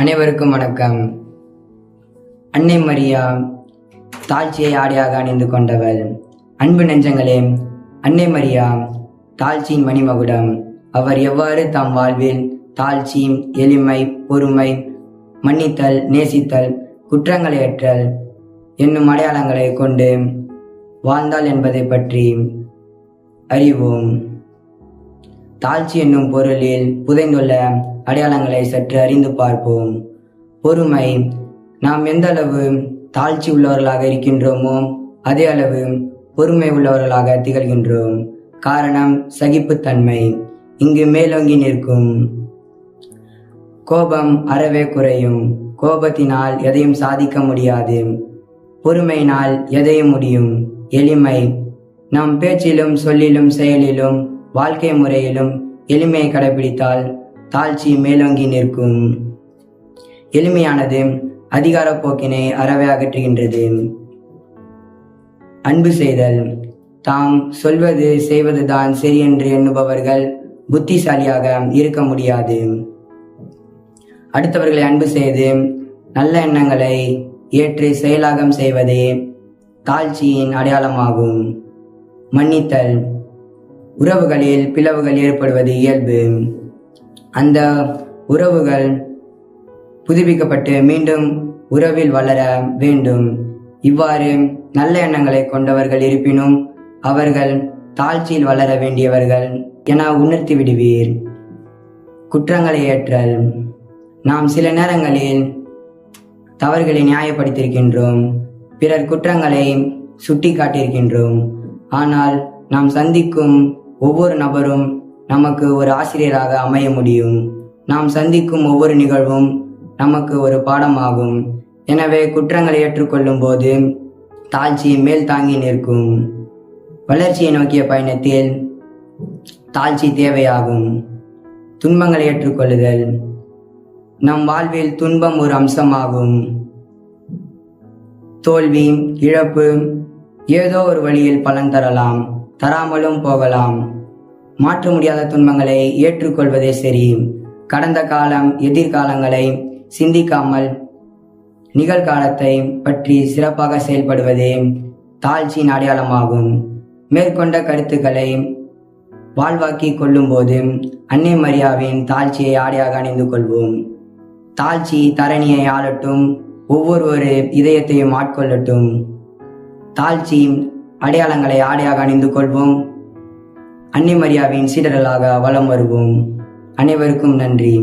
அனைவருக்கும் வணக்கம். அன்னை மரியா தாழ்ச்சியை ஆடையாக அணிந்து கொண்டவள். அன்பு நெஞ்சங்களே, அன்னை மரியா தாழ்ச்சியின் மணிமகுடம். அவர் எவ்வாறு தம் வாழ்வில் தாழ்ச்சி, எளிமை, பொறுமை, மன்னித்தல், நேசித்தல், குற்றங்களை ஏற்றல் என்னும் அடையாளங்களை கொண்டு வாழ்ந்தாள் என்பதை பற்றி அறிவோம். தாழ்ச்சி என்னும் பொருளில் புதைந்துள்ள அடையாளங்களை சற்று அறிந்து பார்ப்போம். பொறுமை. நாம் எந்த அளவு தாழ்ச்சி உள்ளவர்களாக இருக்கின்றோமோ அதே அளவு பொறுமை உள்ளவர்களாக திகழ்கின்றோம். காரணம் சகிப்புத்தன்மை இங்கு மேலோங்கி நிற்கும். கோபம் அறவே குறையும். கோபத்தினால் எதையும் சாதிக்க முடியாது. பொறுமையினால் எதையும் முடியும். எளிமை. நாம் பேச்சிலும் சொல்லிலும் செயலிலும் வாழ்க்கை முறையிலும் எளிமையை கடைபிடித்தால் தாழ்ச்சி மேலோங்கி நிற்கும். எளிமையானது அதிகார போக்கினை அறவே அகற்றுகின்றது. அன்பு செய்தல். தாம் சொல்வது செய்வதுதான் சரி என்று எண்ணுபவர்கள் புத்திசாலியாக இருக்க முடியாது. அடுத்தவர்களை அன்பு செய்து நல்ல எண்ணங்களை ஏற்று செயலாகம் செய்வதே தாழ்ச்சியின் அடையாளமாகும். மன்னித்தல். உறவுகளில் பிளவுகள் ஏற்படுவது இயல்பு. அந்த உறவுகள் புதுப்பிக்கப்பட்டு மீண்டும் உறவில் வளர வேண்டும். இவ்வாறு நல்ல எண்ணங்களை கொண்டவர்கள் இருப்பினும் அவர்கள் தாழ்ச்சியில் வளர வேண்டியவர்கள் என உணர்த்தி விடுவீர். குற்றங்களை ஏற்றல். நாம் சில நேரங்களில் தவறுகளை நியாயப்படுத்தியிருக்கின்றோம். பிறர் குற்றங்களை சுட்டி காட்டியிருக்கின்றோம். ஆனால் நாம் சந்திக்கும் ஒவ்வொரு நபரும் நமக்கு ஒரு ஆசிரியராக அமைய முடியும். நாம் சந்திக்கும் ஒவ்வொரு நிகழ்வும் நமக்கு ஒரு பாடமாகும். எனவே குற்றங்களை ஏற்றுக்கொள்ளும் போது தாழ்ச்சி மேல் தாங்கி நிற்கும். வளர்ச்சியை நோக்கிய பயணத்தில் தாழ்ச்சி தேவையாகும். துன்பங்களை ஏற்றுக்கொள்ளுதல். நம் வாழ்வில் துன்பம் ஒரு அம்சமாகும். தோல்வி, இழப்பு ஏதோ ஒரு வழியில் பலன் தரலாம், தராமலும் போகலாம். மாற்ற முடியாத துன்பங்களை ஏற்றுக்கொள்வதே சரி. கடந்த காலம், எதிர்காலங்களை சிந்திக்காமல் நிகழ்காலத்தை பற்றி சிறப்பாக செயல்படுவதே தாழ்ச்சியின் அடையாளமாகும். மேற்கொண்ட கருத்துக்களை வாழ்வாக்கி கொள்ளும் போது அன்னை மரியாவின் தாழ்ச்சியை ஆடையாக அணிந்து கொள்வோம். தாழ்ச்சி தரணியை ஆளட்டும், ஒவ்வொரு இதயத்தையும் ஆட்கொள்ளட்டும். தாழ்ச்சி அடையாளங்களை ஆடையாக அணிந்து கொள்வோம். அன்னை மரியாவின் சீடர்களாக வலம் வருவோம். அனைவருக்கும் நன்றி.